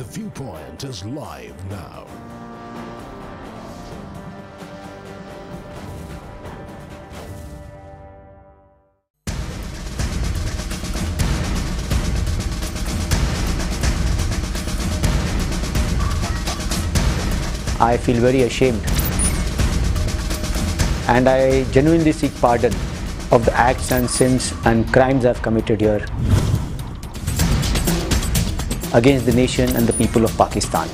The Viewpoint is live now. I feel very ashamed, and I genuinely seek pardon of the acts and sins and crimes I've committed here against the nation and the people of Pakistan.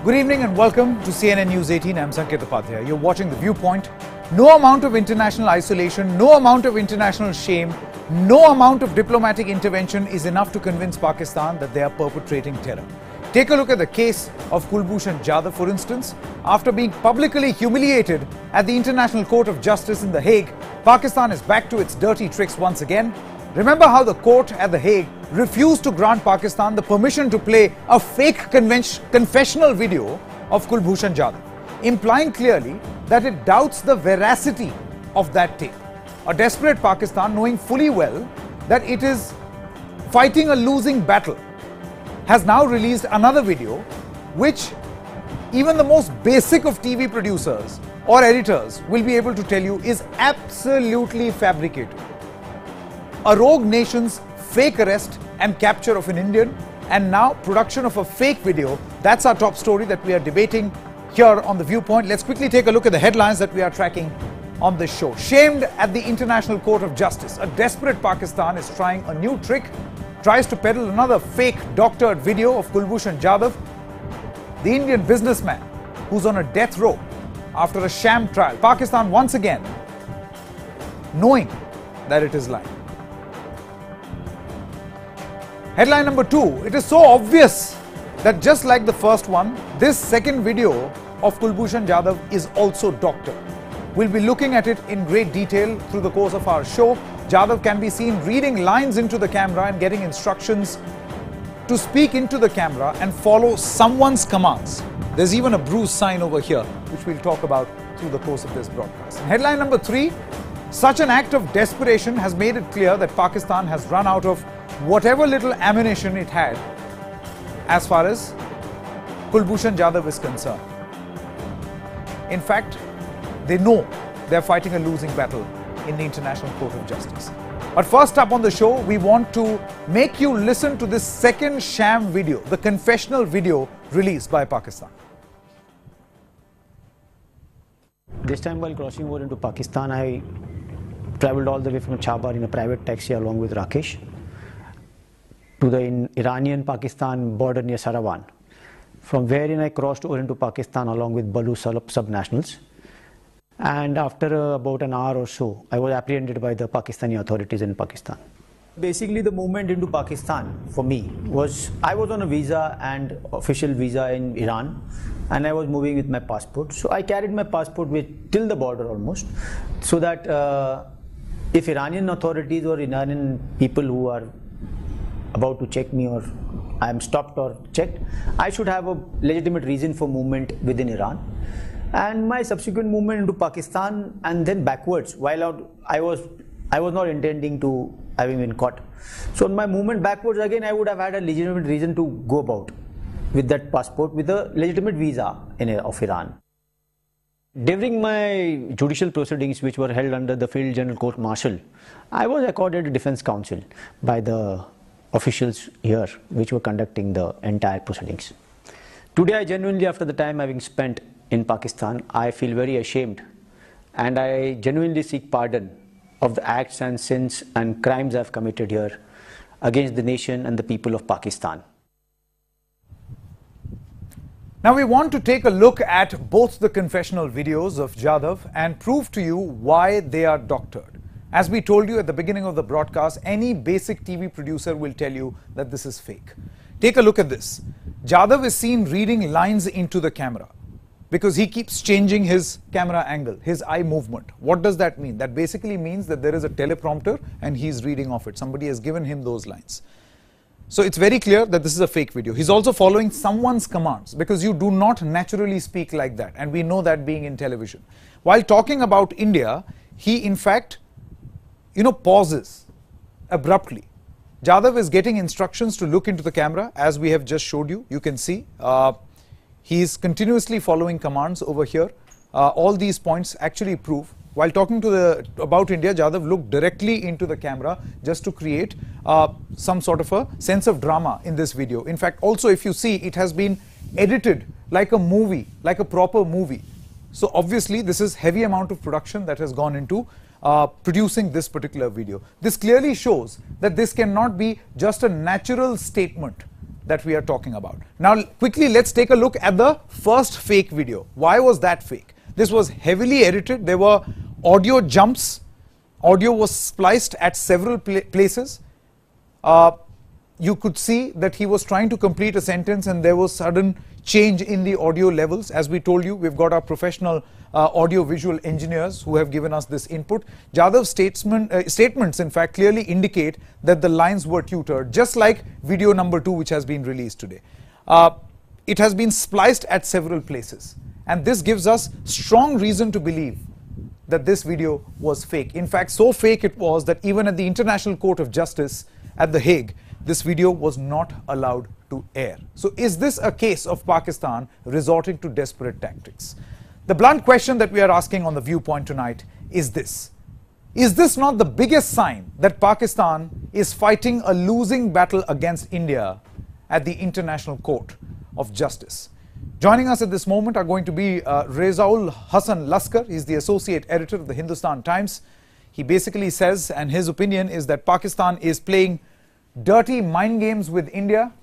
Good evening and welcome to CNN News 18. I'm Sanket Upadhyay. You're watching The Viewpoint. No amount of international isolation, no amount of international shame, no amount of diplomatic intervention is enough to convince Pakistan that they are perpetrating terror. Take a look at the case of Kulbhushan Jadhav, for instance. After being publicly humiliated at the International Court of Justice in The Hague, Pakistan is back to its dirty tricks once again. Remember how the court at The Hague refused to grant Pakistan the permission to play a fake confessional video of Kulbhushan Jadhav, implying clearly that it doubts the veracity of that tape. A desperate Pakistan, knowing fully well that it is fighting a losing battle, has now released another video which even the most basic of TV producers or editors will be able to tell you is absolutely fabricated. A rogue nation's fake arrest and capture of an Indian, and now production of a fake video. That's our top story that we are debating here on The Viewpoint. Let's quickly take a look at the headlines that we are tracking on this show. Shamed at the International Court of Justice, a desperate Pakistan is trying a new trick, tries to peddle another fake doctored video of Kulbhushan Jadhav, the Indian businessman who's on a death row after a sham trial. Pakistan once again knowing that it is lying. Headline number 2, it is so obvious that just like the first one, this second video of Kulbhushan Jadhav is also doctored. We'll be looking at it in great detail through the course of our show. Jadhav can be seen reading lines into the camera and getting instructions to speak into the camera and follow someone's commands. There's even a bruise sign over here, which we'll talk about through the course of this broadcast. Headline number 3, such an act of desperation has made it clear that Pakistan has run out of whatever little ammunition it had as far as Kulbhushan Jadhav is concerned. In fact, they know they're fighting a losing battle in the International Court of Justice. But first up on the show, we want to make you listen to this second sham video, the confessional video released by Pakistan. This time while crossing over into Pakistan, I traveled all the way from Chabar in a private taxi along with Rakesh to the Iranian-Pakistan border near Sarawan, from wherein I crossed over into Pakistan along with Balu sub-nationals. And after about an hour or so, I was apprehended by the Pakistani authorities in Pakistan. Basically, the movement into Pakistan for me was, I was on a visa and official visa in Iran, and I was moving with my passport. So I carried my passport till the border almost, so that if Iranian authorities or Iranian people who are about to check me, or I am stopped or checked, I should have a legitimate reason for movement within Iran. And my subsequent movement into Pakistan and then backwards, while out, I was not intending to having been caught. So in my movement backwards again, I would have had a legitimate reason to go about with that passport with a legitimate visa of Iran. During my judicial proceedings, which were held under the Field General Court Martial, I was accorded a defense counsel by the officials here which were conducting the entire proceedings. Today, I genuinely, after the time having spent in Pakistan, I feel very ashamed, and I genuinely seek pardon of the acts and sins and crimes I've committed here against the nation and the people of Pakistan. Now we want to take a look at both the confessional videos of Jadhav and prove to you why they are doctored. As we told you at the beginning of the broadcast, any basic TV producer will tell you that this is fake. Take a look at this. Jadhav is seen reading lines into the camera because he keeps changing his camera angle, his eye movement. What does that mean? That basically means that there is a teleprompter and he's reading off it. Somebody has given him those lines. So it's very clear that this is a fake video. He's also following someone's commands, because you do not naturally speak like that, and we know that being in television. While talking about India, he in fact, pauses abruptly. Jadhav is getting instructions to look into the camera, as we have just showed you. You can see he is continuously following commands over here. All these points actually prove. While talking about India, Jadhav looked directly into the camera just to create some sort of a sense of drama in this video. In fact, also if you see, it has been edited like a movie, like a proper movie. So obviously this is heavy amount of production that has gone into producing this particular video. This clearly shows that this cannot be just a natural statement that we are talking about. Now quickly let's take a look at the first fake video. Why was that fake? This was heavily edited. There were audio jumps. Audio was spliced at several places. You could see that he was trying to complete a sentence and there was sudden change in the audio levels. As we told you, we've got our professional audio visual engineers who have given us this input. Jadhav's statements in fact clearly indicate that the lines were tutored, just like video number 2 which has been released today. It has been spliced at several places, and this gives us strong reason to believe that this video was fake. In fact, so fake it was that even at the International Court of Justice at The Hague, this video was not allowed to air. So is this a case of Pakistan resorting to desperate tactics? The blunt question that we are asking on The Viewpoint tonight is this. Is this not the biggest sign that Pakistan is fighting a losing battle against India at the International Court of Justice? Joining us at this moment are going to be Rezaul Hasan Laskar. He's the associate editor of the Hindustan Times. He basically says, and his opinion is, that Pakistan is playing dirty mind games with India.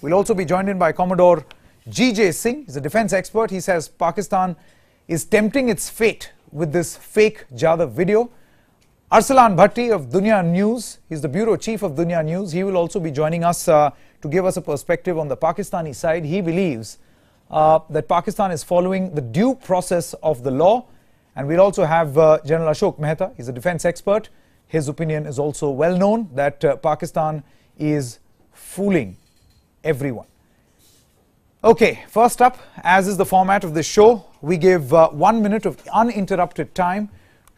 We'll also be joined in by Commodore G.J. Singh. He's a defense expert. He says Pakistan is tempting its fate with this fake Jadhav video. Arsalan Bhatti of Dunya News. He's the bureau chief of Dunya News. He will also be joining us to give us a perspective on the Pakistani side. He believes that Pakistan is following the due process of the law. And we'll also have General Ashok Mehta. He's a defense expert. His opinion is also well known, that Pakistan is fooling everyone. Okay, first up, as is the format of this show, we give 1 minute of uninterrupted time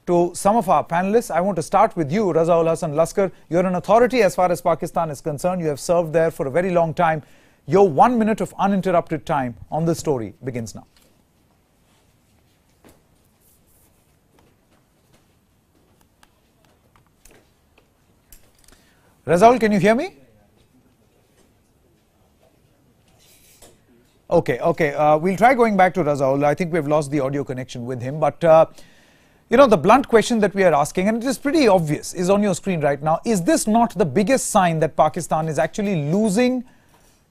to some of our panelists. I want to start with you, Rezaul Hasan Laskar. You're an authority as far as Pakistan is concerned. You have served there for a very long time. Your 1 minute of uninterrupted time on this story begins now. Rezaul, can you hear me? Okay. We'll try going back to Rezaul. I think we've lost the audio connection with him. But, the blunt question that we are asking, and it is pretty obvious, is on your screen right now. Is this not the biggest sign that Pakistan is actually losing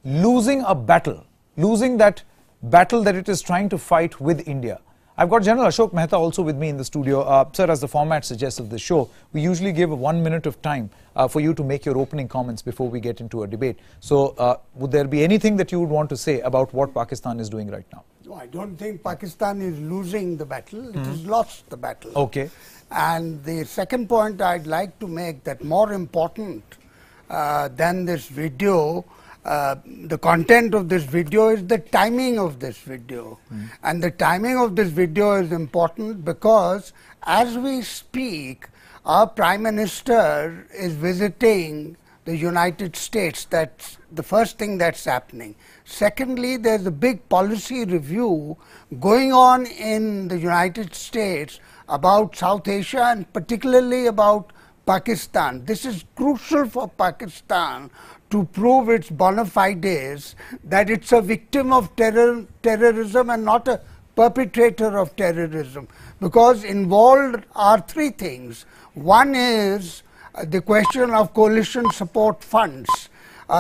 a battle, losing that battle that it is trying to fight with India? I've got General Ashok Mehta also with me in the studio. Sir, as the format suggests of the show, we usually give 1 minute of time for you to make your opening comments before we get into a debate. So would there be anything that you would want to say about what Pakistan is doing right now? No, I don't think Pakistan is losing the battle. It has lost the battle. Okay. And the second point I'd like to make, that more important than this video, the content of this video, is the timing of this video. And the timing of this video is important because as we speak, our Prime Minister is visiting the United States. That's the first thing that's happening. Secondly, there's a big policy review going on in the United States about South Asia and particularly about Pakistan. This is crucial for Pakistan to prove its bona fides that it's a victim of terrorism and not a perpetrator of terrorism, because involved are three things. One is the question of coalition support funds.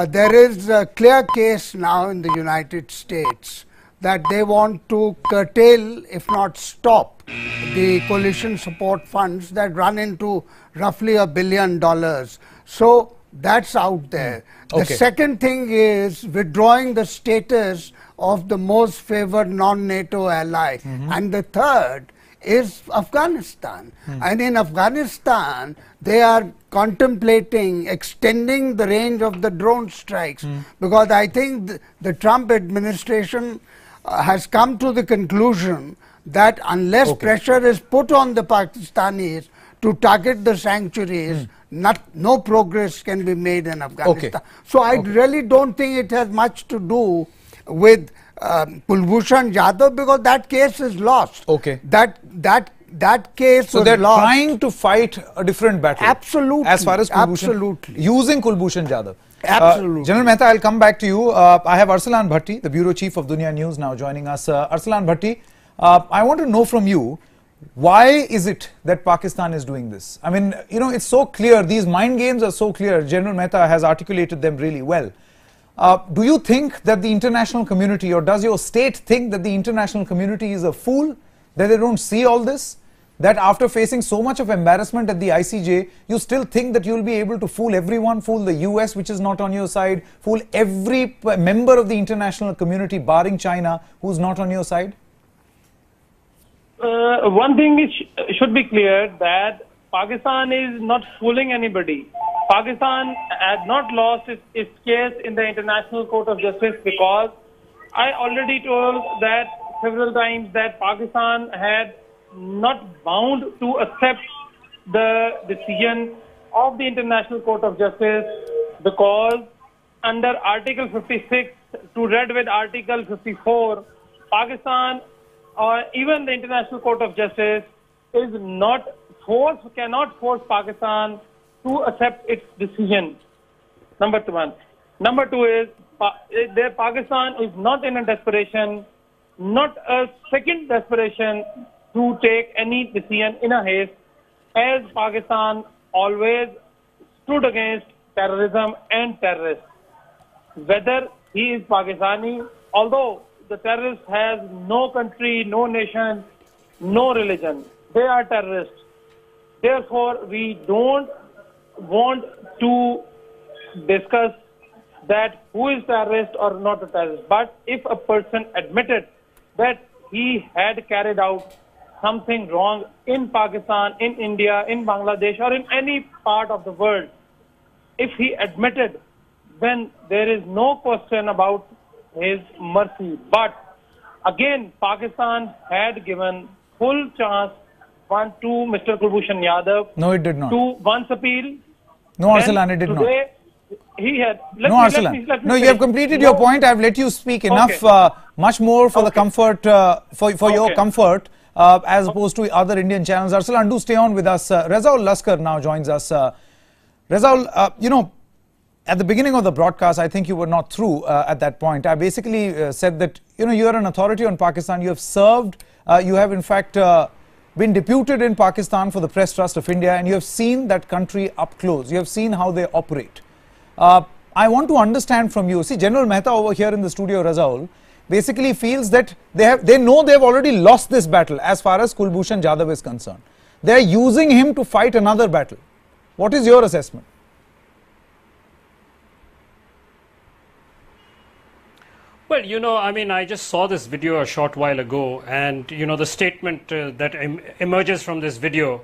There is a clear case now in the United States that they want to curtail, if not stop, the coalition support funds that run into roughly $1 billion. So that's out there. The second thing is withdrawing the status of the most favored non-NATO ally. And the third is Afghanistan. And in Afghanistan, they are contemplating extending the range of the drone strikes, because I think the Trump administration has come to the conclusion that unless pressure is put on the Pakistanis to target the sanctuaries, no progress can be made in Afghanistan. So I really don't think it has much to do with Kulbhushan Yadav, because that case is lost. That case so was they're lost. trying to fight a different battle. Absolutely. As far as Kulbhushan, absolutely. Using Kulbhushan Yadav. Absolutely. General Mehta, I'll come back to you. I have Arsalan Bhatti, the bureau chief of Dunya News, now joining us. Arsalan Bhatti, I want to know from you, why is it that Pakistan is doing this? I mean, you know, it's so clear. These mind games are so clear. General Mehta has articulated them really well. Do you think that the international community, or does your state think that the international community is a fool, that they don't see all this? That after facing so much of embarrassment at the ICJ, you still think that you'll be able to fool everyone, fool the US, which is not on your side, fool every member of the international community, barring China, who's not on your side? One thing should be clear, that Pakistan is not fooling anybody. Pakistan has not lost its case in the International Court of Justice, because I already told that several times that Pakistan had not bound to accept the decision of the International Court of Justice, because under Article 56 to read with Article 54, Pakistan or even the International Court of Justice is not cannot force Pakistan to accept its decision. Number one. Number two is Pakistan is not in a desperation, not a second desperation to take any decision in a haste, as Pakistan always stood against terrorism and terrorists. Whether he is Pakistani, although the terrorist has no country, no nation, no religion, they are terrorists. Therefore, we don't want to discuss that who is terrorist or not a terrorist. But if a person admitted that he had carried out something wrong in Pakistan, in India, in Bangladesh, or in any part of the world, if he admitted, then there is no question about his mercy. But again, Pakistan had given full chance to Mr. Kulbhushan Yadav. No, it did not. To once appeal. No, Arsalan, it did not. He had. No, Arsalan. No, you have completed your point. I've let you speak enough, much more for the comfort, for your comfort, as opposed to other Indian channels. Arsalan, do stay on with us. Razaul Laskar now joins us. Razaul, you know, at the beginning of the broadcast, I think you were not through at that point. I basically said that, you know, you are an authority on Pakistan. You have served, you have in fact been deputed in Pakistan for the Press Trust of India, and you have seen that country up close. You have seen how they operate. I want to understand from you, see, General Mehta over here in the studio, Razaul, basically feels that they know they have already lost this battle as far as Kulbhushan Yadav is concerned. They are using him to fight another battle. What is your assessment? Well, you know, I mean, I just saw this video a short while ago, and, you know, the statement that emerges from this video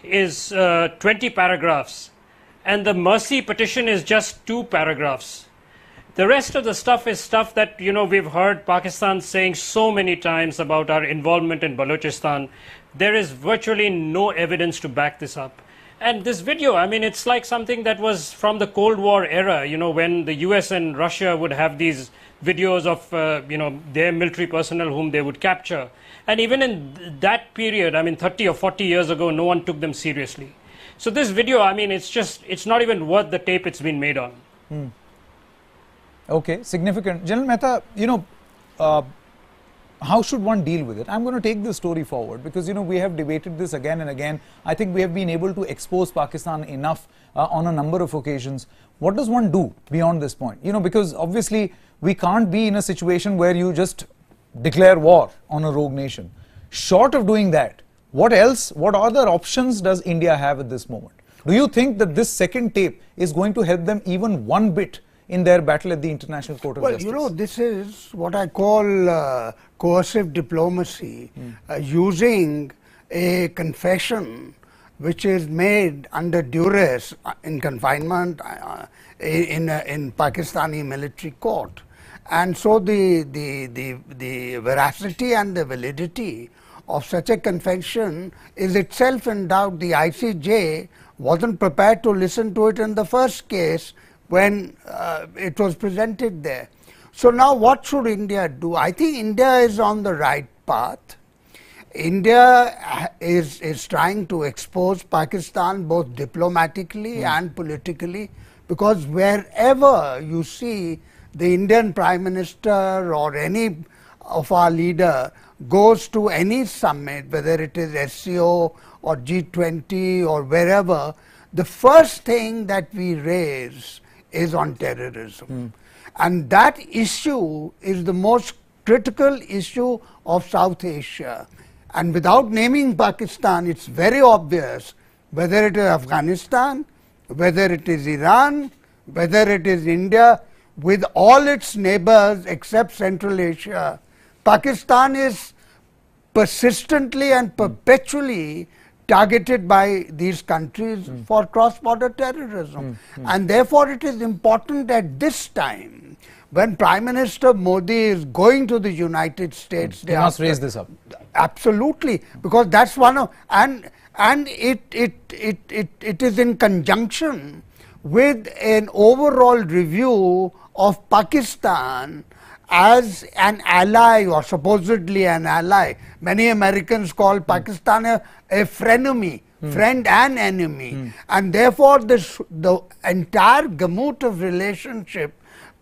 is 20 paragraphs, and the mercy petition is just 2 paragraphs. The rest of the stuff is stuff that, you know, we've heard Pakistan saying so many times about our involvement in Balochistan. There is virtually no evidence to back this up. And this video, I mean, it's like something that was from the Cold War era, you know, when the US and Russia would have these videos of, you know, their military personnel whom they would capture. And even in that period, I mean, 30 or 40 years ago, no one took them seriously. So this video, I mean, it's not even worth the tape it's been made on. Okay, significant. General Mehta, you know, how should one deal with it? I'm going to take this story forward because, you know, we have debated this again and again. I think we have been able to expose Pakistan enough on a number of occasions. What does one do beyond this point? You know, because obviously we can't be in a situation where you just declare war on a rogue nation. Short of doing that, what else, what other options does India have at this moment? Do you think that this second tape is going to help them even one bit in their battle at the International Court of Justice? Well, you know, this is what I call coercive diplomacy, using a confession which is made under duress in confinement in Pakistani military court. And so the veracity and the validity of such a confession is itself in doubt. The ICJ wasn't prepared to listen to it in the first case when it was presented there. So now what should India do? I think India is on the right path. India is trying to expose Pakistan both diplomatically and politically, because wherever you see the Indian Prime Minister or any of our leader goes to any summit, whether it is SCO or G20 or wherever, the first thing that we raise is on terrorism. And that issue is the most critical issue of South Asia. And without naming Pakistan, it's very obvious whether it is Afghanistan, whether it is Iran, whether it is India, with all its neighbors except Central Asia, Pakistan is persistently and perpetually targeted by these countries for cross-border terrorism. And therefore, it is important at this time, when Prime Minister Modi is going to the United States, they must raise this up. Absolutely, because that's one of, and it is in conjunction with an overall review of Pakistan as an ally, or supposedly an ally. Many Americans call Pakistan a frenemy, friend and enemy, and therefore the entire gamut of relationship,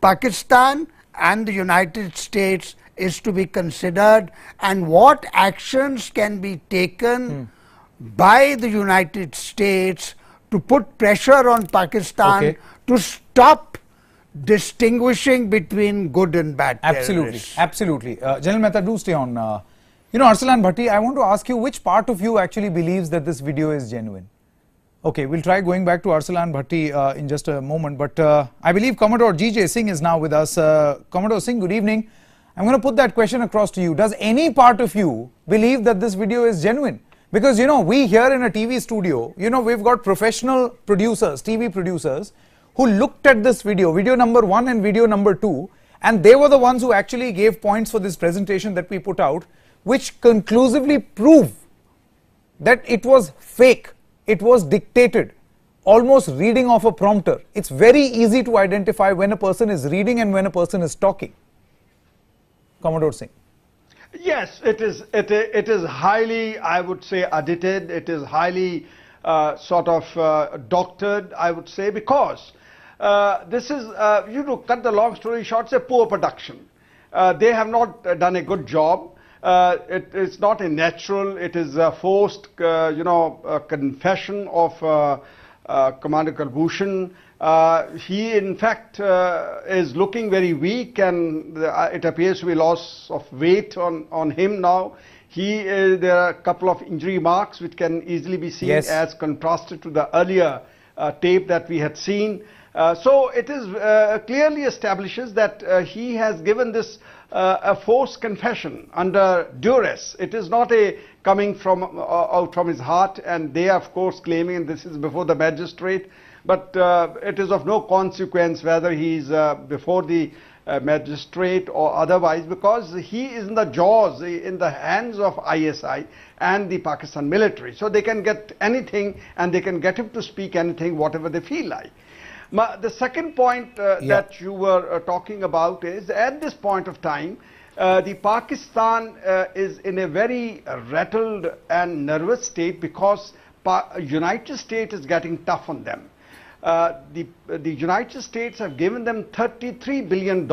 Pakistan and the United States, is to be considered, and what actions can be taken by the United States to put pressure on Pakistan to stop distinguishing between good and bad terrorists. Absolutely. General Mehta, do stay on. You know, Arsalan Bhatti, I want to ask you, which part of you actually believes that this video is genuine? Okay, we'll try going back to Arsalan Bhatti in just a moment, but I believe Commodore G.J. Singh is now with us. Commodore Singh, good evening. I'm going to put that question across to you. Does any part of you believe that this video is genuine? Because, you know, we here in a TV studio, you know, we've got professional producers, TV producers, who looked at this video, video number 1 and video number 2, and they were the ones who actually gave points for this presentation that we put out, which conclusively prove that it was fake, it was dictated, almost reading off a prompter. It's very easy to identify when a person is reading and when a person is talking. Commodore Singh. Yes, it is highly, I would say, edited. It is highly sort of doctored, I would say, because this is, you know, cut the long story short, it's a poor production. They have not done a good job. It's not a natural, it is a forced, you know, confession of Commander Kulbhushan. He in fact is looking very weak, and it appears to be loss of weight on him now. There are a couple of injury marks which can easily be seen as contrasted to the earlier tape that we had seen. So it is clearly establishes that he has given this a forced confession under duress. It is not a coming from out from his heart, and they are of course claiming, and this is before the magistrate, but it is of no consequence whether he is before the magistrate or otherwise, because he is in the jaws, in the hands of ISI and the Pakistan military. So they can get anything, and they can get him to speak anything, whatever they feel like. The second point that you were talking about is, at this point of time, the Pakistan is in a very rattled and nervous state, because United States is getting tough on them. The United States have given them $33 billion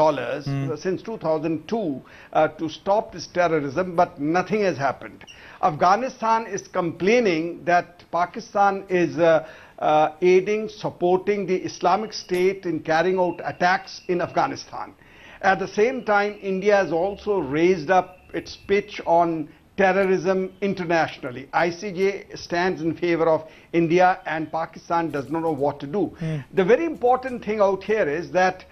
since 2002 to stop this terrorism, but nothing has happened. Afghanistan is complaining that Pakistan is aiding, supporting the Islamic State in carrying out attacks in Afghanistan. At the same time, India has also raised up its pitch on terrorism internationally. ICJ stands in favor of India, and Pakistan does not know what to do. The very important thing out here is that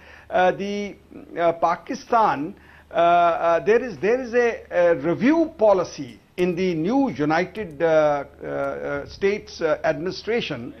Pakistan, there is a review policy in the new United States administration,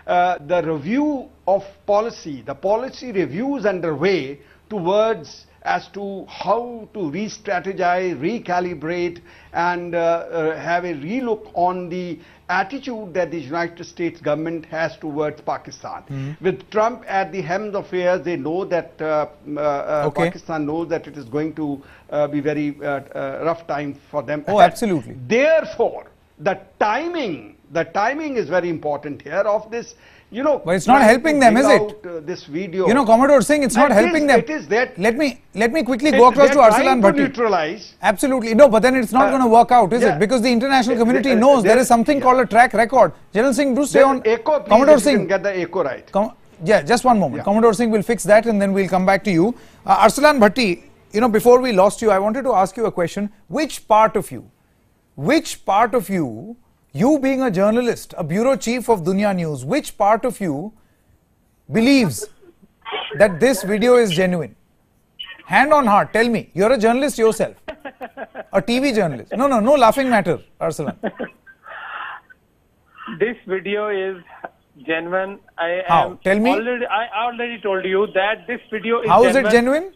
the review of policy, the policy reviews underway towards as to how to re-strategize, recalibrate, and have a relook on the attitude that the United States government has towards Pakistan. With Trump at the helm of affairs, they know that Pakistan knows that it is going to be very rough time for them. Oh, absolutely. Therefore, the timing is very important here of this. You know, but it's not helping them, is it? This video. You know, Commodore Singh, it's not helping them. It is that. Let me quickly go across to Arsalan Bhatti. Neutralize. Absolutely. No, but then it's not going to work out, is it? Because the international community knows there is something called a track record. General Singh, do stay on. Echo, please, Commodore Singh. Get the echo right. Yeah, just one moment. Commodore Singh will fix that and then we'll come back to you. Arsalan Bhatti, you know, before we lost you, I wanted to ask you a question. Which part of you, you being a journalist, a bureau chief of Dunya News, which part of you believes that this video is genuine? Hand on heart, tell me. You're a journalist yourself, a TV journalist. No laughing matter, Arsalan. This video is genuine. How? Tell me. I already told you that this video is How is it genuine?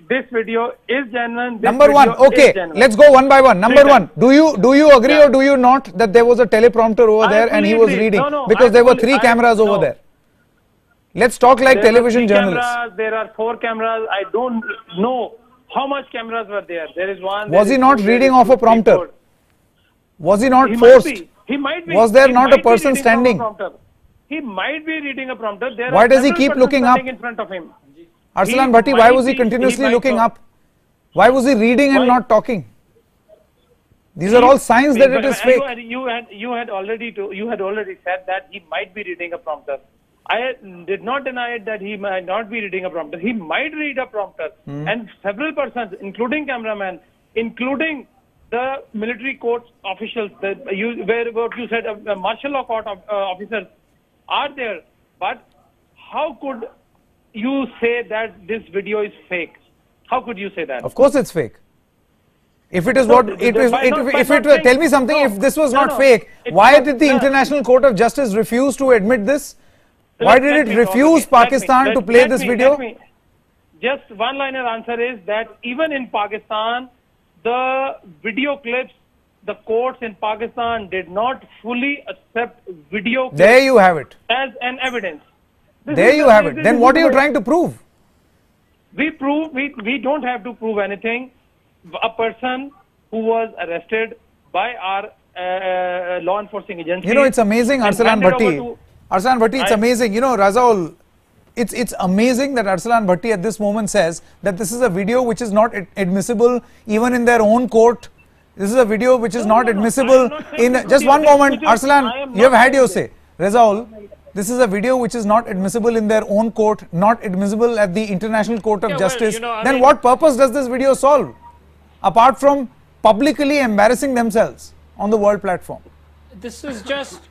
This video is genuine. Number one, okay, let's go one by one. Number one, do you agree or do you not that there was a teleprompter over there and he was reading? Because there were 3 cameras over there. Let's talk like television journalists. There are 4 cameras. I don't know how much cameras were there. There is one. Was he not reading off a prompter? Was he not forced? He might be. Was there not a person standing? He might be reading a prompter. Why does he keep looking up? In front of him. Arsalan Bhatti, why was he continuously looking up? Why was he reading and not talking? These are all signs that it is fake. You had already said that he might be reading a prompter. I did not deny it that he might not be reading a prompter. He might read a prompter, and several persons, including cameraman, including the military court officials, what you said, martial law court officers are there. But how could you say that this video is fake? How could you say that? Of course it's fake. If it is what it is, tell me something. If this was not fake, why did the International Court of Justice refuse to admit this? Why did it refuse Pakistan to play this video? Just one-liner answer is that even in Pakistan, the video clips, the courts in Pakistan did not fully accept video clips. There you have it. As an evidence. There you have it. Then what are you trying to prove? We don't have to prove anything. A person who was arrested by our law enforcement agency. You know, it's amazing, Arsalan Bhatti. Arsalan Bhatti, it's amazing. You know, Razaul, it's amazing that Arsalan Bhatti at this moment says that this is a video which is not admissible even in their own court. This is a video which is not admissible in... Just one moment, Arsalan, you have had your say. Razaul, this is a video which is not admissible in their own court, not admissible at the International Court of Justice. Well, you know, then what purpose does this video solve? Apart from publicly embarrassing themselves on the world platform. This is just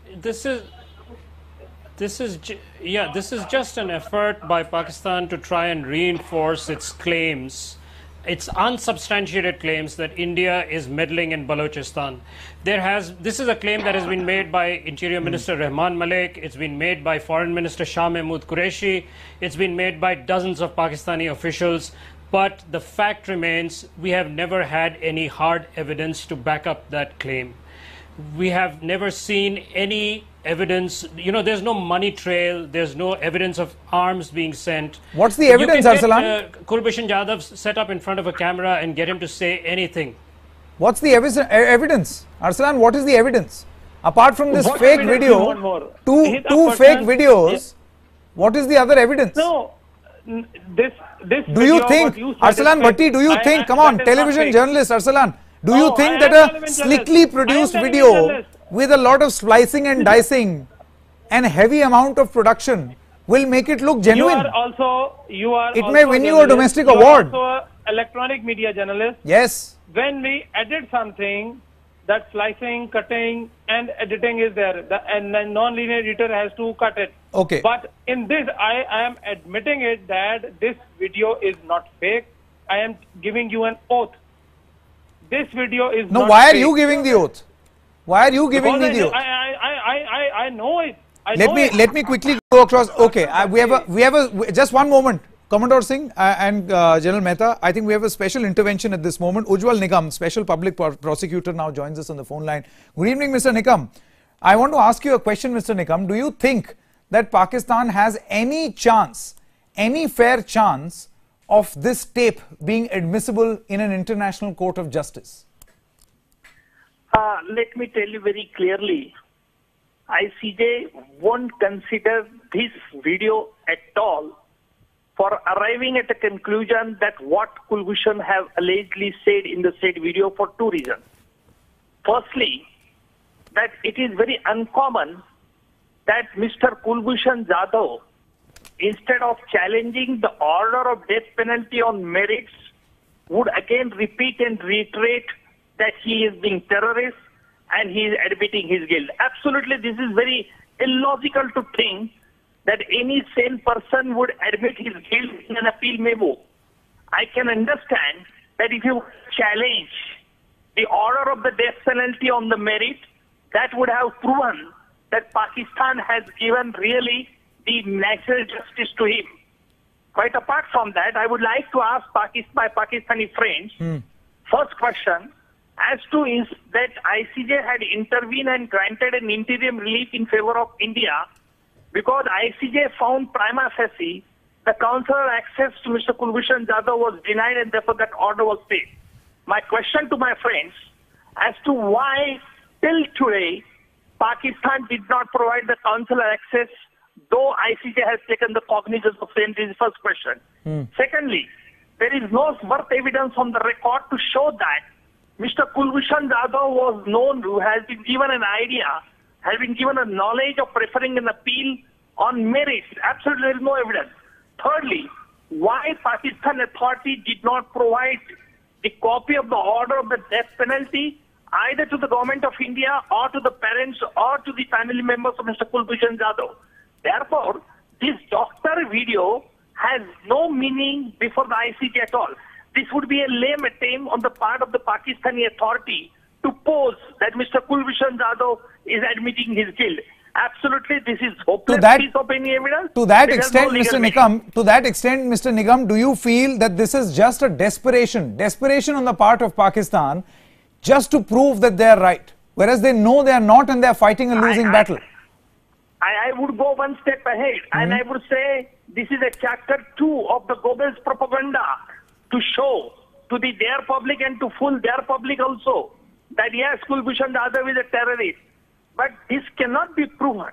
an effort by Pakistan to try and reinforce its claims, its unsubstantiated claims that India is meddling in Balochistan. This is a claim that has been made by Interior Minister Rahman Malik, it's been made by Foreign Minister Shah Mahmood Qureshi, it's been made by dozens of Pakistani officials, but the fact remains we have never had any hard evidence to back up that claim. We have never seen any evidence, you know, there's no money trail, there's no evidence of arms being sent. What's the evidence, Arsalan? Kulbhushan Jadhav set up in front of a camera and get him to say anything. What's the evidence? Arsalan, what is the evidence? Apart from this fake video, two fake videos, what is the other evidence? No, this do you think, Arsalan Bhatti, do you think, come on, television journalist Arsalan, do you think that a slickly produced video with a lot of splicing and dicing and heavy amount of production will make it look genuine? It may win you a domestic award. You are also an electronic media journalist. Yes. When we edit something, that slicing, cutting and editing is there, and the non-linear editor has to cut it. Okay. But in this, I am admitting it that this video is not fake. I am giving you an oath this video is No, not why are fake. you giving the oath? Why are you giving me Because the oath? I know it. Let me quickly go across. Okay, we have a just one moment. Commodore Singh and General Mehta, I think we have a special intervention at this moment. Ujjwal Nigam, special public prosecutor, now joins us on the phone line. Good evening, Mr. Nigam. I want to ask you a question, Mr. Nigam. Do you think that Pakistan has any chance, any fair chance of this tape being admissible in an international court of justice? Let me tell you very clearly, ICJ won't consider this video at all for arriving at a conclusion that what Kulbhushan have allegedly said in the said video for two reasons. Firstly, that it is very uncommon that Mr. Kulbhushan Jadhav, instead of challenging the order of death penalty on merits, would again repeat and reiterate that he is being terrorist and he is admitting his guilt. Absolutely, this is very illogical to think that any sane person would admit his guilt in an appeal memo. I can understand that if you challenge the order of the death penalty on the merit, that would have proven that Pakistan has given really the natural justice to him. Quite apart from that, I would like to ask my Pakistani friends, first question, as to is that ICJ had intervened and granted an interim relief in favor of India because ICJ found prima facie the consular access to Mr. Kulbhushan Jadhav was denied and therefore that order was stayed. My question to my friends as to why till today Pakistan did not provide the consular access, though ICJ has taken the cognizance of same. This is the first question. Secondly, there is no worth evidence on the record to show that Mr. Kulbhushan Jadhav was known, who has been given an idea, has been given a knowledge of preferring an appeal on merits. Absolutely, there is no evidence. Thirdly, why Pakistan authority did not provide the copy of the order of the death penalty either to the government of India or to the parents or to the family members of Mr. Kulbhushan Jadhav. Therefore, this doctor video has no meaning before the ICJ at all. This would be a lame attempt on the part of the Pakistani authority to pose that Mr. Kulbhushan Jadhav is admitting his guilt. Absolutely, this is hopeless piece of any evidence. To that extent, Mr. Nigam, do you feel that this is just a desperation on the part of Pakistan just to prove that they are right, whereas they know they are not and they are fighting a losing battle? I would go one step ahead and I would say this is a chapter 2 of the Goebbels propaganda to show to their public and to fool their public also that yes, Kulbhushan Jadhav is a terrorist. But this cannot be proven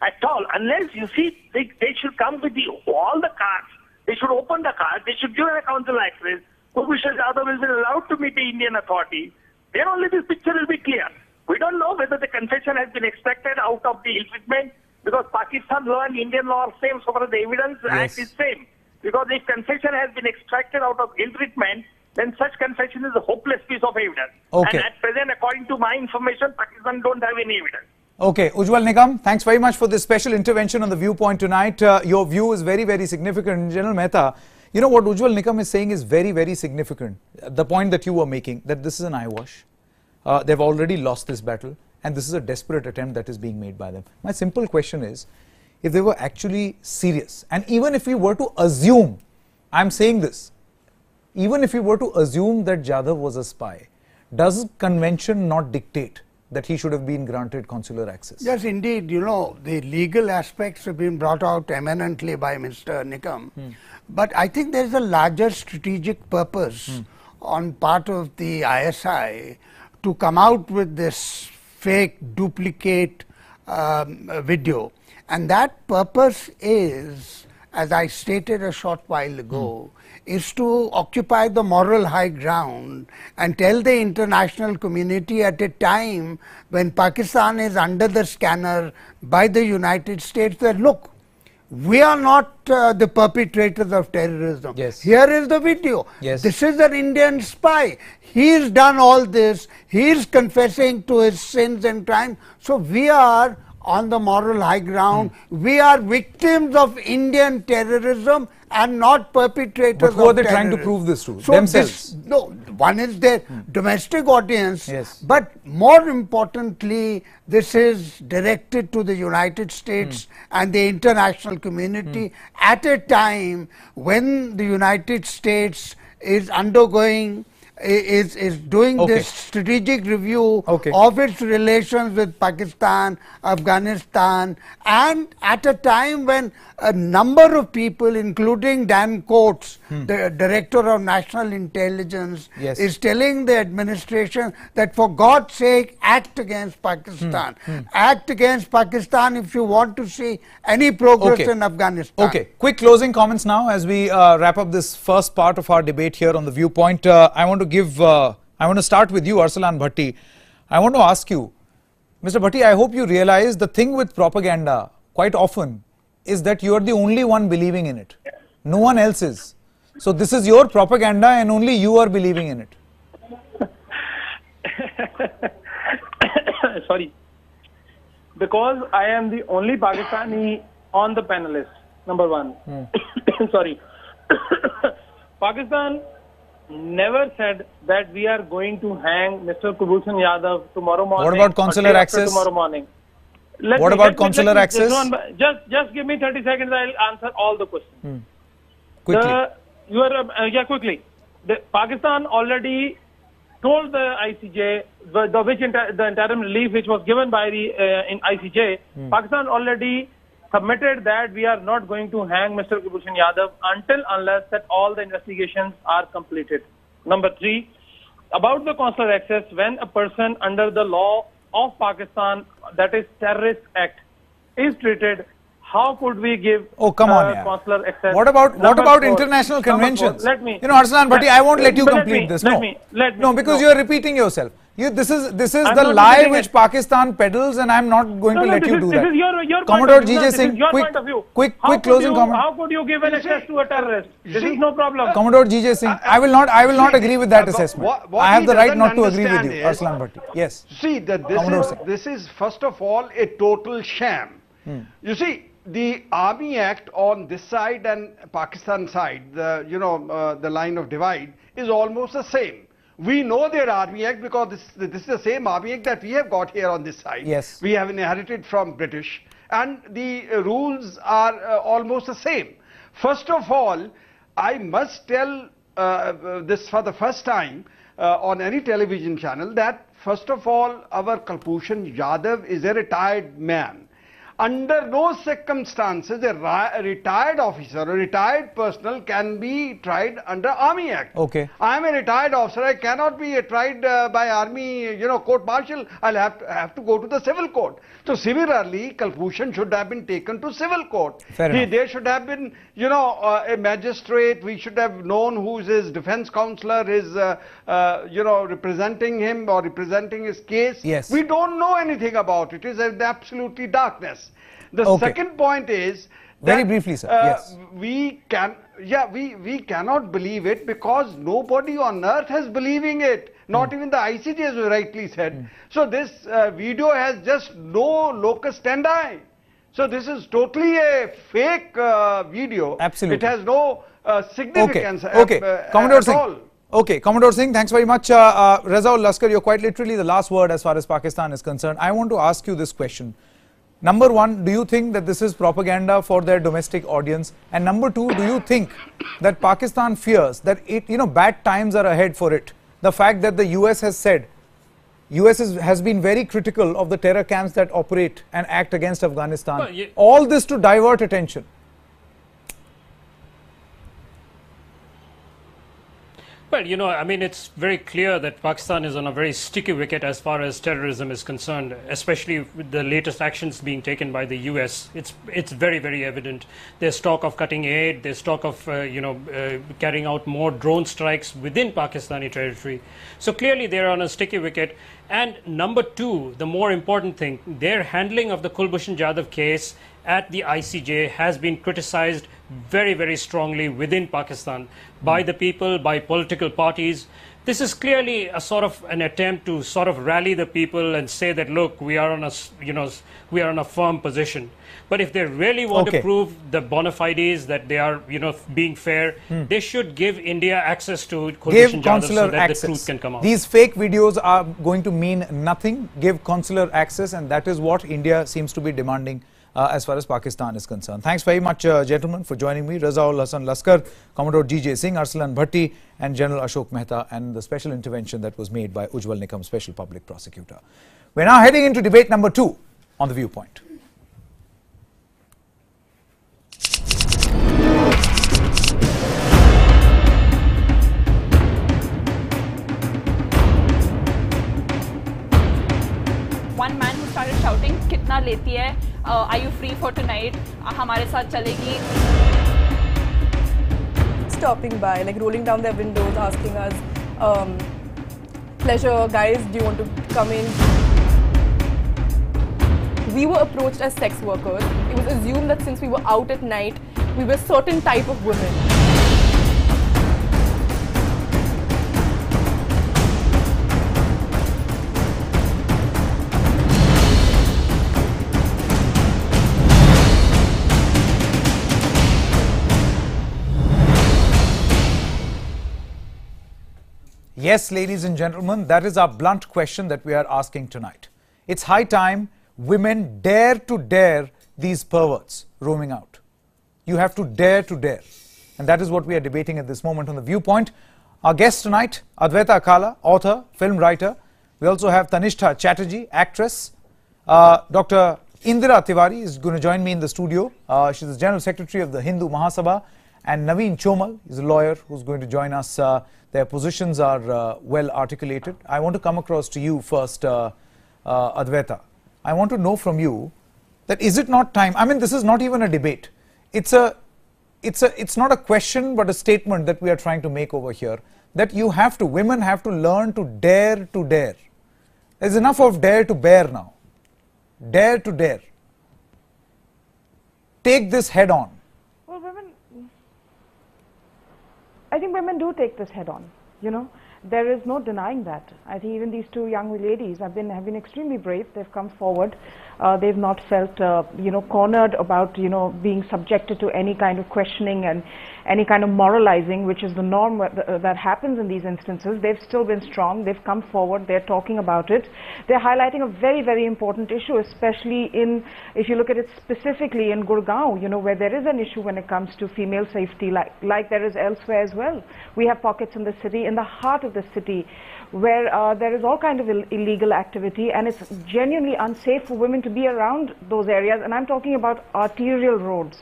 at all unless you see they should come with all the cards. They should open the cards. They should give a consular access. Kulbhushan Jadhav will be allowed to meet the Indian authorities. Then only this picture will be clear. We don't know whether the confession has been extracted out of the ill treatment because Pakistan law and Indian law are same so far as the evidence act is same. Because if confession has been extracted out of ill treatment, then such confession is a hopeless piece of evidence. Okay. And at present, according to my information, Pakistan don't have any evidence. Okay, Ujjwal Nigam, thanks very much for this special intervention on the Viewpoint tonight. Your view is very, very significant. General Mehta, you know what Ujjwal Nigam is saying is very, very significant. The point that you were making, that this is an eyewash. They've already lost this battle and this is a desperate attempt that is being made by them. My simple question is, if they were actually serious, and even if we were to assume, I'm saying this, even if we were to assume that Jadhav was a spy, does convention not dictate that he should have been granted consular access? Yes, indeed. You know, the legal aspects have been brought out eminently by Mr. Nigam. But I think there is a larger strategic purpose on part of the ISI to come out with this fake duplicate video. And that purpose is, as I stated a short while ago, is to occupy the moral high ground and tell the international community at a time when Pakistan is under the scanner by the United States that look, we are not the perpetrators of terrorism. Yes. Here is the video. Yes. This is an Indian spy. He's done all this. He is confessing to his sins and crimes. So we are on the moral high ground. We are victims of Indian terrorism and not perpetrators of terrorism. But who are they trying to prove this to? So themselves? No, one is there. domestic audience, Yes. but more importantly, this is directed to the United States and the international community at a time when the United States is undergoing is doing Okay. this strategic review Okay. of its relations with Pakistan, Afghanistan, and at a time when a number of people, including Dan Coats, the Director of National Intelligence, Yes. is telling the administration that for God's sake, act against Pakistan. Act against Pakistan if you want to see any progress Okay. in Afghanistan. Okay, quick closing comments now as we wrap up this first part of our debate here on The Viewpoint. I want to start with you, Arsalan Bhatti. I want to ask you, Mr. Bhatti, I hope you realize the thing with propaganda quite often is that you are the only one believing in it. No one else is. So this is your propaganda and only you are believing in it. Sorry. Because I am the only Pakistani on the panelist, number one. Sorry. Pakistan never said that we are going to hang Mr. Kulbhushan Yadav tomorrow morning. What about or consular day after access? Tomorrow morning. What about consular access? Just give me 30 seconds. I'll answer all the questions. Quickly. Quickly. Pakistan already told the ICJ, the interim relief which was given by the in ICJ, Pakistan already submitted that we are not going to hang Mr. Kulbhushan Yadav unless that all the investigations are completed. Number 3, about the consular access, when a person under the law of Pakistan, that is Terrorist Act, is treated, how could we give consular access? What about international conventions? Let me. Arsalan Bhatti, I won't let you complete this. No, because you are repeating yourself. This is the lie which Pakistan peddles, and I'm not going to let you do that. This is your Commodore point of view. GJ Singh, quick closing comment. How could you give an access to a terrorist? This is no problem. Commodore GJ Singh, I will not agree with that assessment. I have the right not to agree with you, Arsalan Bhatti. Yes. See, that this is first of all a total sham. You see, the Army Act on this side and Pakistan side, the line of divide is almost the same. We know their Army Act because this is the same Army Act that we have got here on this side. Yes. We have inherited from British, and the rules are almost the same. First of all, I must tell this for the first time on any television channel that first of all, our Kulbhushan Yadav is a retired man. Under no circumstances a retired officer or retired personnel can be tried under Army Act. Okay. I am a retired officer. I cannot be tried by Army, court martial. I'll have to go to the civil court. So similarly, Kulbhushan should have been taken to civil court. There should have been, a magistrate. We should have known who is his defense counselor, his, representing him or representing his case. Yes. We don't know anything about it. It is absolutely darkness. The second point is that, very briefly, sir. Yes. We cannot believe it because nobody on earth is believing it. Not even the ICJ, as you rightly said. So this video has just no locus standi. So this is totally a fake video. Absolutely. It has no significance Commodore at Singh. all. Okay, Commodore Singh, thanks very much. Razaul Laskar, you're quite literally the last word as far as Pakistan is concerned. I want to ask you this question. Number one, do you think that this is propaganda for their domestic audience? And number two, do you think that Pakistan fears that bad times are ahead for it? The fact that the US has said, US has been very critical of the terror camps that operate and act against Afghanistan. Well, all this to divert attention. Well, it's very clear that Pakistan is on a very sticky wicket as far as terrorism is concerned, especially with the latest actions being taken by the US. It's very, very evident. There's talk of cutting aid, there's talk of, carrying out more drone strikes within Pakistani territory. So clearly they're on a sticky wicket. And number two, the more important thing, their handling of the Kulbhushan Yadav case at the ICJ has been criticized very, very strongly within Pakistan by the people, by political parties. This is clearly a sort of an attempt to sort of rally the people and say that, look, we are on a, we are on a firm position. But if they really want to prove the bona fides that they are, being fair, they should give India access to Kulbhushan Jadhav so that the truth can come out. These fake videos are going to mean nothing. Give consular access, and that is what India seems to be demanding as far as Pakistan is concerned. Thanks very much, gentlemen, for joining me. Razaul Hasan Laskar, Commodore G.J. Singh, Arsalan Bhatti, and General Ashok Mehta, and the special intervention that was made by Ujjwal Nikam, Special Public Prosecutor. We're now heading into debate number 2 on The Viewpoint. One man who started shouting, "Kitna leti hai? Are you free for tonight? Hamare saath chalegi?" Stopping by, like rolling down their windows, asking us, "Pleasure, guys, do you want to come in?" We were approached as sex workers. It was assumed that since we were out at night, we were a certain type of women. Yes, ladies and gentlemen, that is our blunt question that we are asking tonight. It's high time women dare to dare these perverts roaming out. You have to dare to dare. And that is what we are debating at this moment on The Viewpoint. Our guest tonight, Adwaita Akala, author, film writer. We also have Tanishtha Chatterjee, actress. Dr. Indira Tiwari is going to join me in the studio. She's the General Secretary of the Hindu Mahasabha. And Naveen Chomal is a lawyer who's going to join us. Their positions are well articulated. I want to come across to you first, Adwaita. I want to know from you that is it not time? I mean, this is not even a debate. It's not a question, but a statement that we are trying to make over here. That women have to learn to dare to dare. There's enough of dare to bear now. Dare to dare. Take this head on. Well, I think women do take this head on, There is no denying that. I think even these two young ladies have been extremely brave. They've come forward. They've not felt, cornered about, being subjected to any kind of questioning and any kind of moralizing, which is the norm that happens in these instances. They've still been strong. They've come forward. They're talking about it. They're highlighting a very, very important issue, especially if you look at it specifically in Gurgaon, where there is an issue when it comes to female safety, like there is elsewhere as well. We have pockets in the city, in the heart of the city, where there is all kind of illegal activity, and it's genuinely unsafe for women to be around those areas. And I'm talking about arterial roads,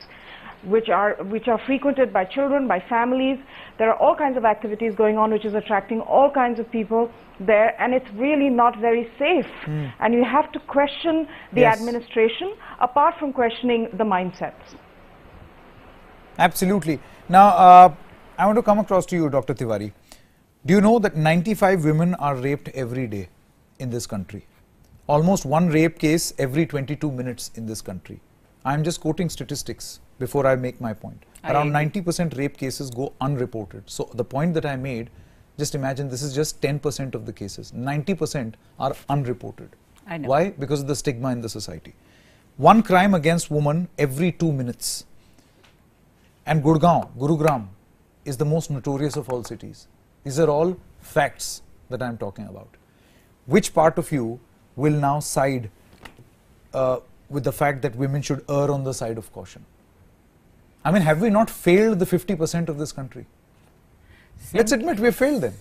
which are frequented by children, by families. There are all kinds of activities going on, which is attracting all kinds of people there, and it's really not very safe. And you have to question the administration, apart from questioning the mindsets. Absolutely. Now, I want to come across to you, Dr. Tiwari. Do you know that 95 women are raped every day in this country? Almost one rape case every 22 minutes in this country. I'm just quoting statistics before I make my point. Around 90% rape cases go unreported. So the point that I made, just imagine this is just 10% of the cases. 90% are unreported. I know. Why? Because of the stigma in the society. One crime against women every 2 minutes. And Gurugram is the most notorious of all cities. These are all facts that I'm talking about. Which part of you will now side with the fact that women should err on the side of caution? I mean, have we not failed the 50% of this country? Let's admit we have failed them.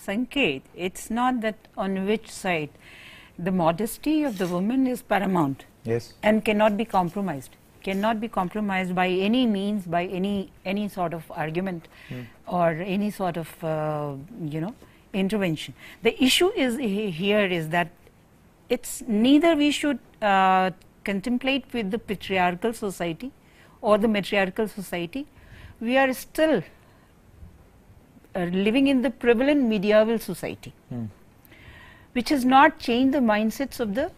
Sanket, it's not that on which side. The modesty of the woman is paramount. Yes. And cannot be compromised. Cannot be compromised by any means, by any sort of argument or any sort of, intervention. The issue is here is that it's neither we should contemplate with the patriarchal society or the matriarchal society. We are still living in the prevalent medieval society, which has not changed the mindsets of the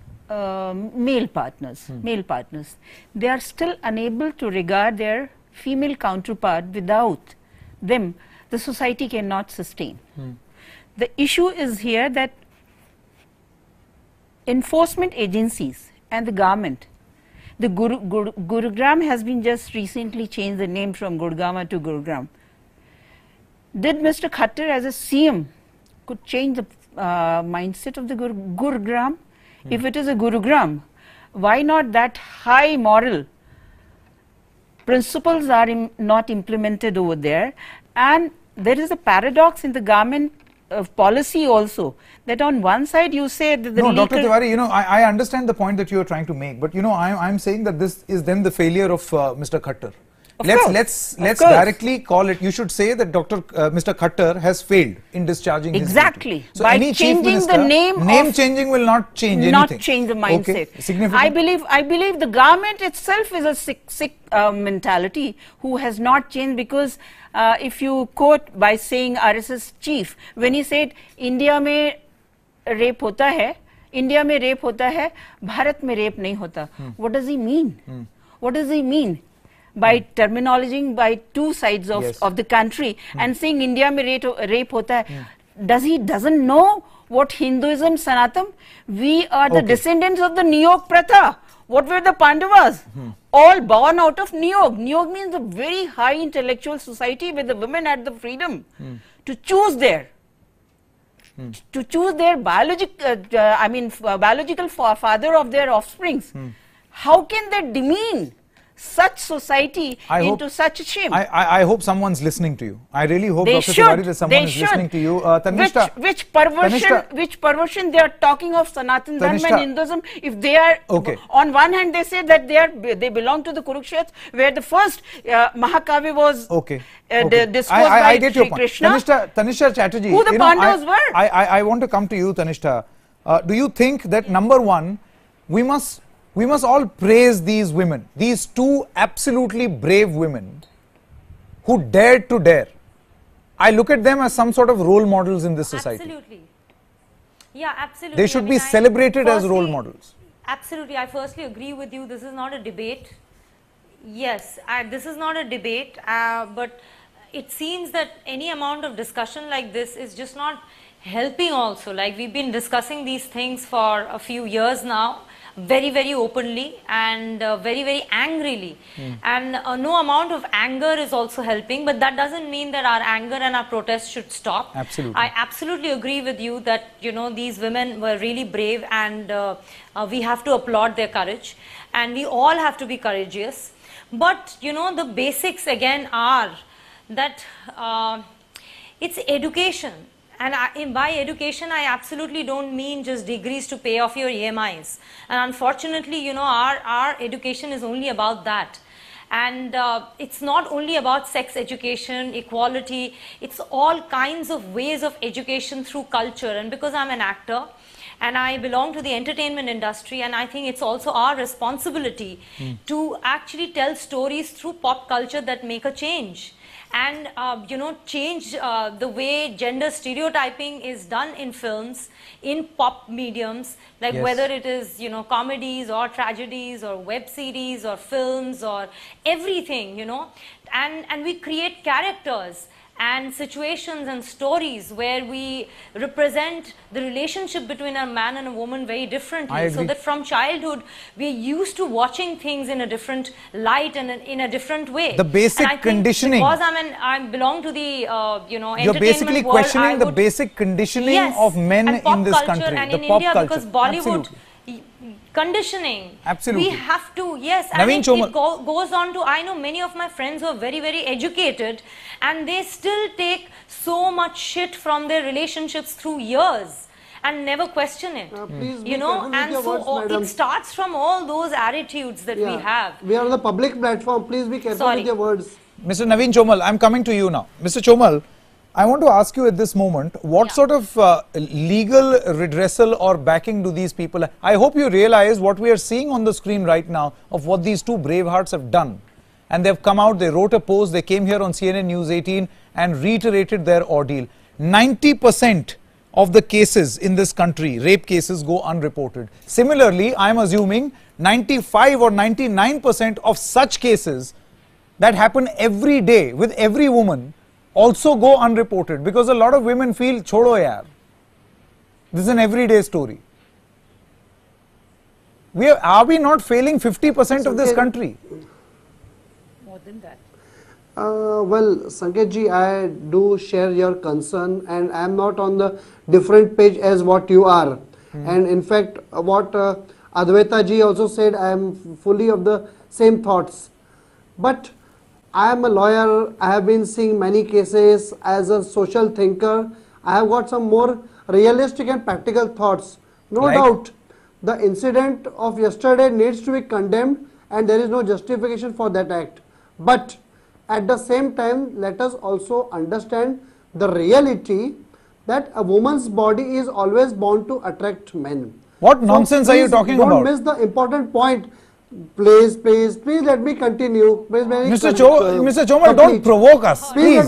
male partners. They are still unable to regard their female counterpart. Without them, the society cannot sustain. The issue is here that enforcement agencies and the government, the Gurugram has been just recently changed the name from Gurgaon to Gurugram. Did Mr. Khattar as a CM could change the mindset of the Gurugram? If it is a Gurugram, why not that high moral principles are not implemented over there? And there is a paradox in the government policy also, that on one side you say that the no, Dr. Tiwari, you know, I understand the point that you are trying to make, but you know, I'm saying that this is then the failure of Mr. Khattar. Let's directly call it. You should say that Mr. Khattar has failed in discharging his duty. So by any changing chief minister, the name changing will not change anything. Not change the mindset. Okay. Significant. I believe the government itself is a sick mentality who has not changed, because if you quote by saying RSS chief, when he said India में rape होता है, India में rape होता है, भारत में rape नहीं होता. What does he mean? What does he mean? By terminology by two sides of the country and saying India mein rape hota hai. Doesn't know what Hinduism, Sanatan? We are the descendants of the Niyog Pratha. What were the Pandavas? All born out of Niyog. Niyog means a very high intellectual society where the women had the freedom to choose their biological father of their offsprings. How can they demean such society into such a shame? I hope someone's listening to you. I really hope, Dr. Tiwari, that someone is listening to you. Tanishta, which perversion they are talking of Sanatan Dharma and Hinduism? If they are, on one hand they say that they belong to the Kurukshetra, where the first Mahakavya was disclosed by Sri Krishna. Tanishta Chatterjee, who the Pandavas were. I want to come to you, Tanishta. Do you think that, number one, we must all praise these women, these two absolutely brave women who dared to dare? I look at them as some sort of role models in this society. Absolutely. Yeah, absolutely. They should be celebrated as role models. Absolutely. I firstly agree with you. This is not a debate. Yes, this is not a debate, but it seems that any amount of discussion like this is just not helping also. Like, we've been discussing these things for a few years now, very, very openly and very, very angrily. And no amount of anger is also helping, but that doesn't mean that our anger and our protest should stop. Absolutely. I absolutely agree with you that, you know, these women were really brave, and we have to applaud their courage, and we all have to be courageous. But, you know, the basics again are that it's education. And by education, I absolutely don't mean just degrees to pay off your EMIs. And unfortunately, you know, our education is only about that. And it's not only about sex education, equality, it's all kinds of ways of education through culture. And because I'm an actor and I belong to the entertainment industry, and I think it's also our responsibility to actually tell stories through pop culture that make a change. And, you know, change the way gender stereotyping is done in films, in pop mediums, like whether it is, you know, comedies or tragedies or web series or films or everything, you know, and we create characters and situations and stories where we represent the relationship between a man and a woman very differently, so that from childhood we're used to watching things in a different light and in a different way. The basic conditioning. Because I belong to the you know, you're basically world, questioning the basic conditioning of men in this country, and the in pop India, culture. because Bollywood. Absolutely. Conditioning. Absolutely. We have to, yes. Naveen Chomal. It goes on to, I know many of my friends who are very, very educated, and they still take so much shit from their relationships through years and never question it. You know, and so it starts from all those attitudes that we have. We are on the public platform. Please be careful with your words. Mr. Naveen Chomal, I'm coming to you now. Mr. Chomal, I want to ask you at this moment, what sort of legal redressal or backing do these people have? I hope you realize what we are seeing on the screen right now of what these two brave hearts have done. And they've come out, they wrote a post, they came here on CNN News 18 and reiterated their ordeal. 90% of the cases in this country, rape cases, go unreported. Similarly, I'm assuming 95 or 99% of such cases that happen every day with every woman also go unreported, because a lot of women feel, chodo yaar. This is an everyday story. Are we not failing 50% of this country? More than that. Well, Sanket ji, I do share your concern, and I am not on the different page as what you are. And in fact, what Advaita ji also said, I am fully of the same thoughts. But I am a lawyer, I have been seeing many cases. As a social thinker, I have got some more realistic and practical thoughts. No doubt, the incident of yesterday needs to be condemned, and there is no justification for that act. But at the same time, let us also understand the reality that a woman's body is always bound to attract men. What nonsense are you talking about? Don't miss the important point. Please let me continue. Please, Mr. Chomal, don't provoke us. Please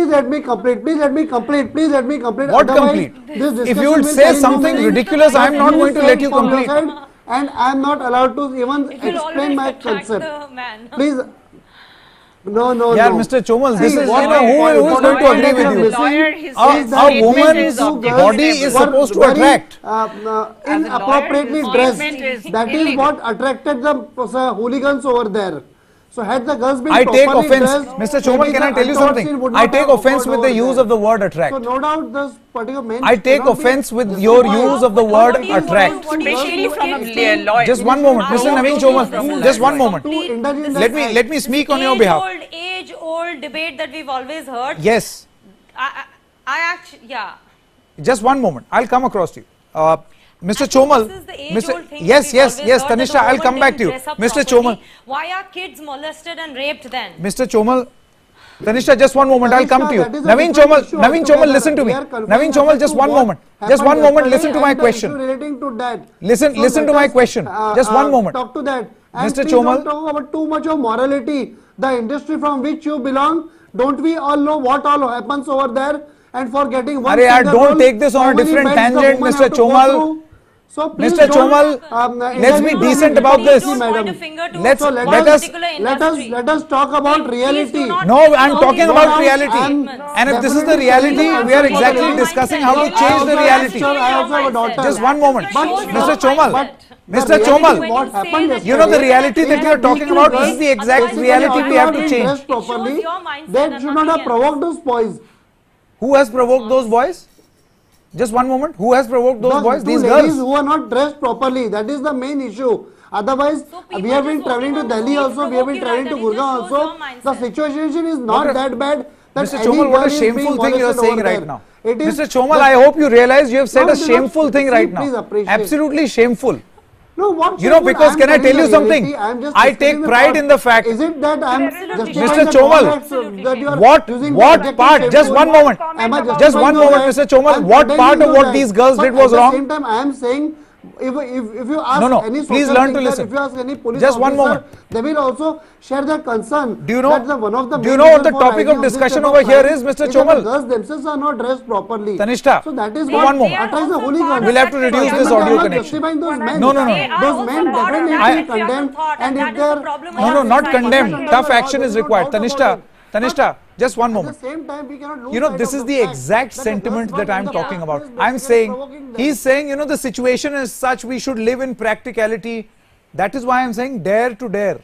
let me complete. What complete? If you would say something ridiculous, I am not going to let you complete. And I am not allowed to even explain my concept. Please. No. Mr. Chomal, this is, who is going to agree with you? A woman's body is supposed to attract. Inappropriately dressed. That is what attracted the hooligans over there. So had the girls been properly dressed, Mr. Chomal, can I tell you something? I take offense with the use of the word attract. So no doubt this particular men. I take offense with your use of the word attract. Especially from a lawyer. Just one moment, Mr. Naveen Chomal. Just one moment. Let me speak on your behalf. Age-old debate that we've always heard. Yes. I actually, yeah. Just one moment. I'll come across to you. Mr. Chomal, yes, Tanisha, I'll come back to you. Mr. Chomal. Why are kids molested and raped then? Mr. Chomal, Tanisha, just one moment, I'll come to you. Naveen Chomal, listen to me. Naveen Chomal, just one moment. Just one moment, listen to my question. Relating to that. Listen to my question. Just one moment. Talk to that. Mr. Chomal. Don't talk about too much of morality. The industry from which you belong, don't we all know what all happens over there? And for getting one don't take this on a different tangent, Mr. Chomal. So Mr. Chomal, let's be decent about this. Let us talk about reality. No, I'm talking about reality. And if this is the reality, we are exactly discussing how to change the reality. Just one moment. Mr. Chomal, you know the reality that you are talking about, this is the exact reality we have to change. They should not have provoked those boys. Who has provoked those boys? Just one moment. Who has provoked those boys? These girls who are not dressed properly. That is the main issue. Otherwise, we have been traveling to Delhi also. We have been traveling to Gurgaon also. The situation is not that bad. Mr. Chomal, what a shameful thing you are saying right now. Mr. Chomal, I hope you realize you have said a shameful thing right now. Absolutely shameful. No, what you know, because can I tell you something? I take pride in the fact. Is it that I am Mr. Chomal, what part? Just one moment. Just one moment, Mr. Chomal. What part of what these girls did was wrong? At the same time, I am saying, if you ask any please learn to listen. If you ask any police just one moment, they will also share their concern. Do you know what the topic of discussion over here is, Mr. Chomal? The girls themselves are not dressed properly. Tanishta, so that is one moment. Attracts the hooligans. We'll have to reduce this audio connection. Those men. No. Those men definitely condemned. And if they are not condemned. Tough action is required. Tanisha, just one moment. At the same time, we cannot lose you know, this is the exact sentiment that I am talking about. I am saying, he is saying, you know, the situation is such we should live in practicality. That is why I am saying dare to dare.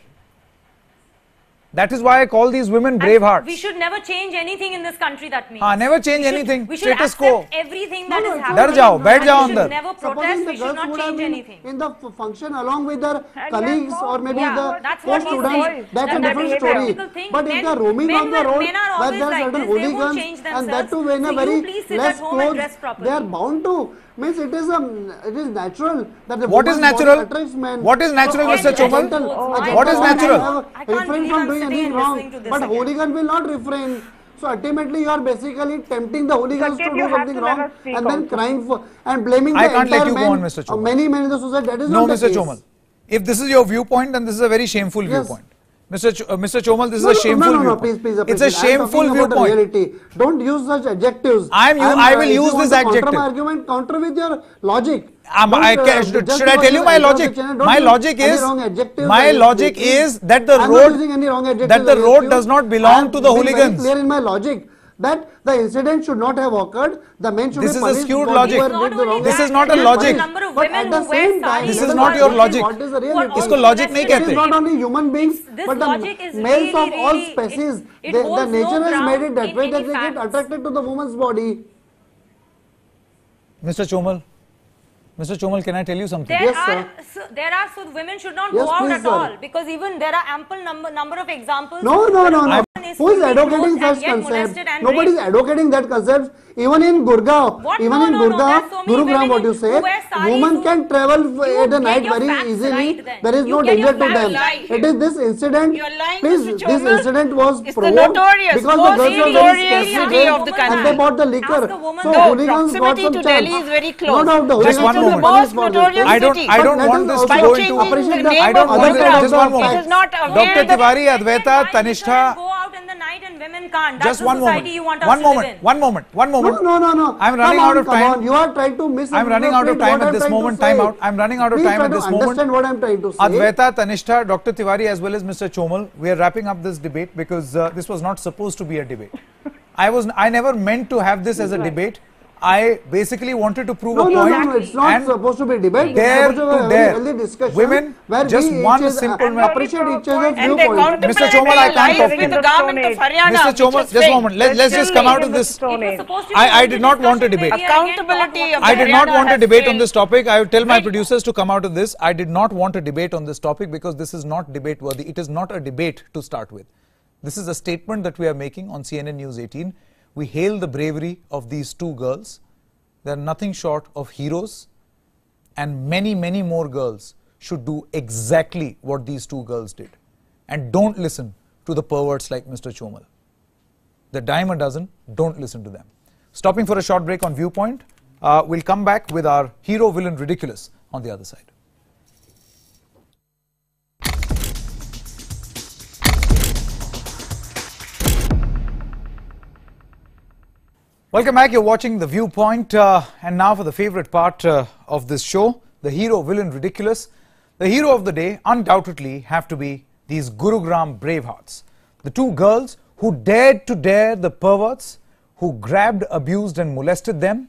That is why I call these women brave hearts. We should never change anything in this country, that means. Never change anything. We should Status quo. accept everything that is happening. Dar jao, baith jao andar. We should never protest, we should not change anything. In the function along with their colleagues or maybe the co-students, that's a different story. But if they are roaming on the road, where there are certain hooligans and that too in a very less clothes, they are bound to. Means it is natural that the what is natural? Men. What is natural, Mr. Chomal? What is natural? Refrain from doing anything wrong, but hooligan will not refrain. So ultimately, you are basically tempting the hooligans to do something wrong and then crying for and blaming the entire men. I can't let you go on, Mr. Chomal. Many men in the society. That is no, not Mr. Chomal. If this is your viewpoint, then this is a very shameful viewpoint. Mr. Chomal, this is a shameful viewpoint. Please, it's a shameful viewpoint. Don't use such adjectives. I will use this adjective. Counter with your logic. Should I tell you my logic? My logic is that the road does not belong to the hooligans. Clear in my logic. that the incident should not have occurred. The men should this be is punished. A skewed logic. This is not a logic. But at the same time, this is not your logic. What is the reality? इसको logic नहीं कहते. It is not only human beings, but the males of all species. The nature has made it that way that they get attracted to the woman's body. Mr. Chomal, can I tell you something? So women should not go out at all, because even there are ample number of examples. No. Who is advocating such concept? Nobody is advocating that concept. Even in Gurgaon, Gurugram, what you say, women can travel at the night very easily. There is no danger to them. It is this incident. Please, this incident was provoked because the girls were very scared and they bought the liquor. So hooligans got some chance. No doubt the hooligans Just one moment. I don't want this to go into. I don't want this. Just one moment. Dr. Tiwari, Advaita, Tanishtha. Go out in the night and women can't. Just one moment. One moment. No. I'm running out of time. You are trying to miss. I'm running out of time at this moment. Time out. I'm running out of time at this moment. Understand what I'm trying to say. Advaita, Tanishtha, Dr. Tiwari, as well as Mr. Chomal, we are wrapping up this debate because this was not supposed to be a debate. I never meant to have this as a debate. I basically wanted to prove a point. No, it's not supposed to be a debate. Dare to dare. Healthy discussion. Women, just one simple appreciate each other's viewpoint. Mr. Chomal, I can't talk to you. Mr. Chomal, just a moment. Let's just come out of this. I did not want a debate. Accountability. I did not want a debate on this topic. I would tell my producers to come out of this. I did not want a debate on this topic because this is not debate worthy. It is not a debate to start with. This is a statement that we are making on CNN News 18. We hail the bravery of these two girls. They are nothing short of heroes, and many more girls should do exactly what these two girls did. And don't listen to the perverts like Mr. Chomal. The dime a dozen, don't listen to them. Stopping for a short break on Viewpoint. We'll come back with our hero, villain, ridiculous on the other side. Welcome back. You're watching The Viewpoint, and now for the favorite part of this show, the hero, villain, ridiculous. The hero of the day undoubtedly have to be these Gurugram bravehearts. The two girls who dared to dare the perverts who grabbed, abused and molested them.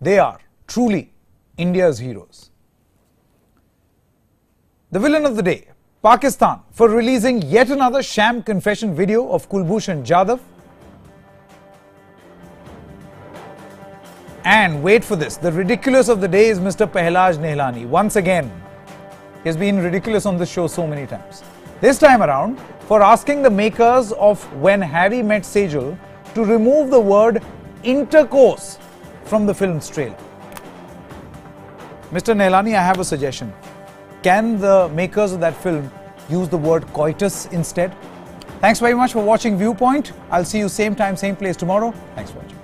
They are truly India's heroes. The villain of the day, Pakistan, for releasing yet another sham confession video of Kulbhushan Jadhav. And wait for this, the ridiculous of the day is Mr. Pehlaj Nehlani. Once again, he has been ridiculous on this show so many times. This time around, for asking the makers of When Harry Met Sejal to remove the word intercourse from the film's trailer. Mr. Nehlani, I have a suggestion. Can the makers of that film use the word coitus instead? Thanks very much for watching Viewpoint. I'll see you same time, same place tomorrow. Thanks for watching.